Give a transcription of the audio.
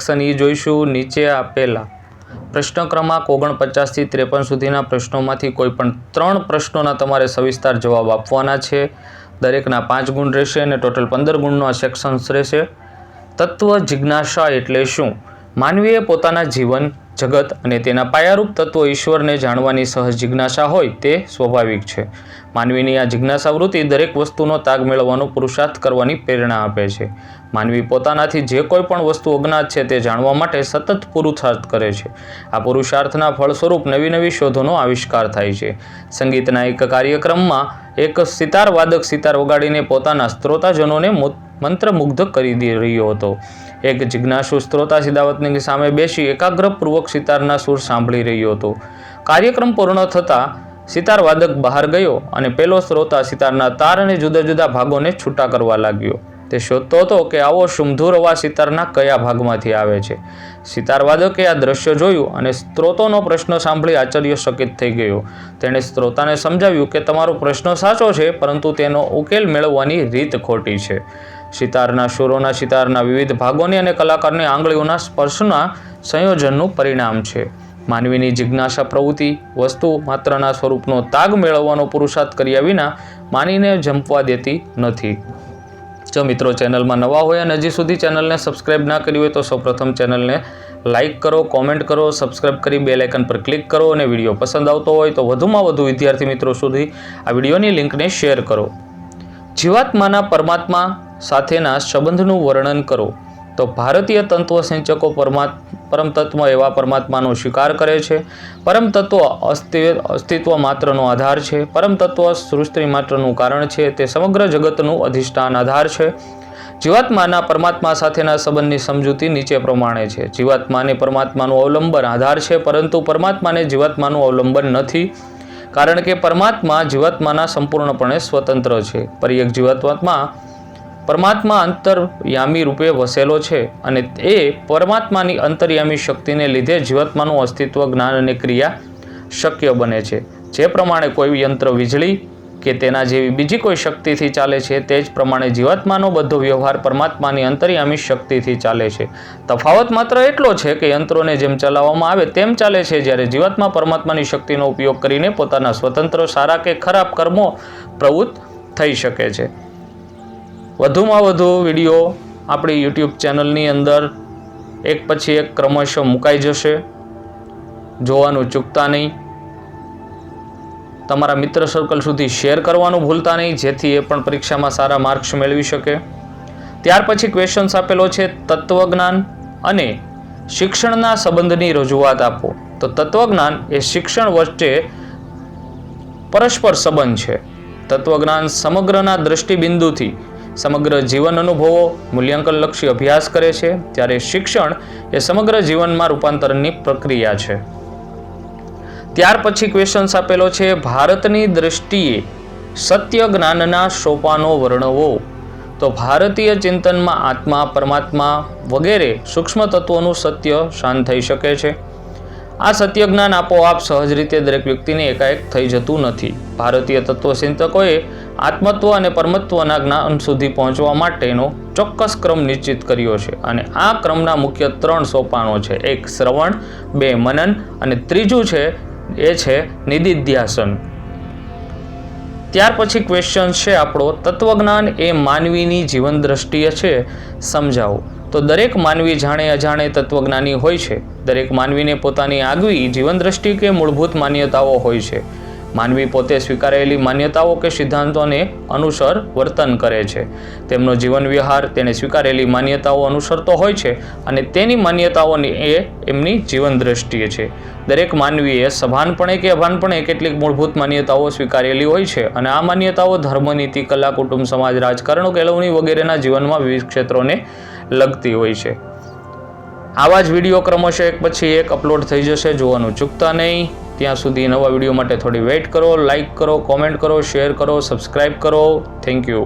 Section E જોઈશું। નીચે આપેલા પ્રશ્ન ક્રમાંક 49 થી 53 સુધીના પ્રશ્નોમાંથી કોઈ પણ 3 પ્રશ્નોના તમારે સવિસ્તાર જવાબ આપવાના છે। દરેકના 5 ગુણ રહેશે અને ટોટલ 15 ગુણનો આ સેક્શન્સ રહેશે। તત્વ જિજ્ઞાસા એટલે શું? માનવીએ પોતાના જીવન, જગત અને તેના પાયારૂપ તત્વો ઈશ્વરને જાણવાની સહજ જિજ્ઞાસા હોય તે સ્વાભાવિક છે। માનવીની આ જિજ્ઞાસા વૃત્તિ દરેક વસ્તુનો તાગ મેળવવાનો પુરુષાર્થ કરવાની પ્રેરણા આપે છે। માનવી પોતાનાથી જે કોઈ પણ વસ્તુ અજ્ઞાત છે તે જાણવા માટે સતત પુરુષાર્થ કરે છે। આ પુરુષાર્થના ફળ સ્વરૂપ નવી નવી શોધોનો આવિષ્કાર થાય છે। સંગીતના એક કાર્યક્રમમાં એક સિતાર વાદક સિતાર વગાડીને પોતાના શ્રોતાજનોને મંત્રમુગ્ધ કરી રહ્યો હતો। એક જિજ્ઞાસુ શ્રોતા સિદાવતની સામે બેસી એકાગ્રપૂર્વક સિતારના સૂર સાંભળી રહ્યો હતો। કાર્યક્રમ પૂર્ણ થતાં સિતાર વાદક બહાર ગયો અને પેલો શ્રોતા સિતારના તાર અને જુદા જુદા ભાગોને છૂટા કરવા લાગ્યો। તે શોધતો હતો કે આવો સુમધુર અવાજ સિતારના કયા ભાગમાંથી આવે છે। સિતાર વાદકે આ દ્રશ્ય જોયું અને શ્રોતાનો પ્રશ્ન સાંભળી આશ્ચર્યચકિત થઈ ગયો। તેણે શ્રોતાને સમજાવ્યું કે તમારો પ્રશ્ન સાચો છે, પરંતુ તેનો ઉકેલ મેળવવાની રીત ખોટી છે। સિતારના સૂરોના સિતારના વિવિધ ભાગોની અને કલાકારની આંગળીઓના સ્પર્શના સંયોજનનું પરિણામ છે। માનવીની જિજ્ઞાસા પ્રવૃત્તિ વસ્તુ માત્રના સ્વરૂપનો તાગ મેળવવાનો પુરુષાર્થ કર્યા વિના માનીને જંપવા દેતી નથી। જો મિત્રો ચેનલમાં નવા હોય અને હજી સુધી ચેનલને સબસ્ક્રાઇબ ના કરી હોય તો સૌપ્રથમ ચેનલને લાઇક કરો, કોમેન્ટ કરો, સબસ્ક્રાઇબ કરી બેલ આઇકન પર ક્લિક કરો અને વિડીયો પસંદ આવતો હોય તો વધુમાં વધુ વિદ્યાર્થી મિત્રો સુધી આ વિડીયોની લિંકને શેર કરો। જીવાત્માના પરમાત્મા સાથેના સંબંધનું વર્ણન કરો। તો ભારતીય તત્વસિંચકો પરમ તત્વ એવા પરમાત્માનો સ્વીકાર કરે છે। પરમ તત્વ અસ્તિત્વ માત્રનો આધાર છે। પરમ તત્વ સૃષ્ટિ માત્રનું કારણ છે। તે સમગ્ર જગતનું અધિષ્ઠાન આધાર છે। જીવાત્માના પરમાત્મા સાથેના સંબંધની સમજૂતી નીચે પ્રમાણે છે। જીવાત્માને પરમાત્માનું અવલંબન આધાર છે, પરંતુ પરમાત્માને જીવાત્માનું અવલંબન નથી, કારણ કે પરમાત્મા જીવાત્માના સંપૂર્ણપણે સ્વતંત્ર છે। પર એક જીવાત્મા પરમાત્મા અંતર્યામી રૂપે વસેલો છે અને એ પરમાત્માની અંતર્યામી શક્તિને લીધે જીવાત્માનું અસ્તિત્વ, જ્ઞાન અને ક્રિયા શક્ય બને છે। જે પ્રમાણે કોઈ યંત્ર વીજળી કે તેના જેવી બીજી કોઈ શક્તિથી ચાલે છે, તે જ પ્રમાણે જીવાત્માનો બધો વ્યવહાર પરમાત્માની અંતર્યામી શક્તિથી ચાલે છે। તફાવત માત્ર એટલો છે કે યંત્રોને જેમ ચલાવવામાં આવે તેમ ચાલે છે, જ્યારે જીવાત્મા પરમાત્માની શક્તિનો ઉપયોગ કરીને પોતાના સ્વતંત્ર સારા કે ખરાબ કર્મો પ્રવૃત્ત થઈ શકે છે। વધુમાં વધુ વિડીયો આપણી યુટ્યુબ ચેનલની અંદર એક પછી એક ક્રમશઃ મુકાઈ જશે। જોવાનું ચૂકતા નહીં। તમારા મિત્ર સર્કલ સુધી શેર કરવાનું ભૂલતા નહીં, જેથી એ પણ પરીક્ષામાં સારા માર્ક્સ મેળવી શકે। ત્યાર પછી ક્વેશ્ચન્સ આપેલો છે તત્વજ્ઞાન અને શિક્ષણના સંબંધની રજૂઆત આપો। તો તત્વજ્ઞાન એ શિક્ષણ વચ્ચે પરસ્પર સંબંધ છે। તત્વજ્ઞાન સમગ્રના દૃષ્ટિબિંદુથી સમગ્ર જીવન અનુભવો મૂલ્યાંકનલક્ષી અભ્યાસ કરે છે, ત્યારે શિક્ષણ એ સમગ્ર જીવનમાં રૂપાંતરણની પ્રક્રિયા છે। ત્યાર પછી ક્વેશ્ચન્સ આપેલો છે ભારતની દૃષ્ટિએ સત્ય જ્ઞાનના સોપાનો વર્ણવો। તો ભારતીય ચિંતનમાં આત્મા, પરમાત્મા વગેરે સૂક્ષ્મ તત્વોનું સત્ય શાંત થઈ શકે છે। આ સત્ય જ્ઞાન આપોઆપ સહજ રીતે દરેક વ્યક્તિને એકાએક થઈ જતું નથી। ભારતીય તત્વચિંતકોએ આત્મત્વ અને પરમત્વના જ્ઞાન સુધી પહોંચવા માટેનો ચોક્કસ ક્રમ નિશ્ચિત કર્યો છે, અને આ ક્રમના મુખ્ય 3 સોપાનો છે। 1 શ્રવણ, 2 મનન અને ત્રીજું છે એ છે નિદિધ્યાસન। ત્યાર પછી ક્વેશ્ચન છે આપણો તત્વજ્ઞાન એ માનવીની જીવન દ્રષ્ટિએ છે, સમજાવો। તો દરેક માનવી જાણે અજાણે તત્વજ્ઞાની હોય છે। દરેક માનવીને પોતાની આગવી જીવન દ્રષ્ટિ કે મૂળભૂત માન્યતાઓ હોય છે। માનવી પોતે સ્વીકારેલી માન્યતાઓ કે સિદ્ધાંતોને અનુસાર વર્તન કરે છે। તેમનો જીવન વ્યવહાર તેને સ્વીકારેલી માન્યતાઓ અનુસરતો હોય છે અને તેની માન્યતાઓની એ એમની જીવન દ્રષ્ટિ છે। દરેક માનવીએ સભાનપણે કે અભાનપણે કેટલીક મૂળભૂત માન્યતાઓ સ્વીકારેલી હોય છે, અને આ માન્યતાઓ ધર્મ, નીતિ, કલા, કુટુંબ, સમાજ, રાજકારણ, કેળવણી વગેરેના જીવનમાં વિવિધ ક્ષેત્રોને લગતી હોય છે। આવા જ વિડીયો ક્રમશઃ એક પછી એક અપલોડ થઈ જશે। જોવાનું ચૂકતા નહીં। ત્યાં સુધી નવા વિડીયો માટે થોડી વેઇટ કરો। લાઇક કરો, કોમેન્ટ કરો, શેર કરો, સબસ્ક્રાઇબ કરો। Thank you.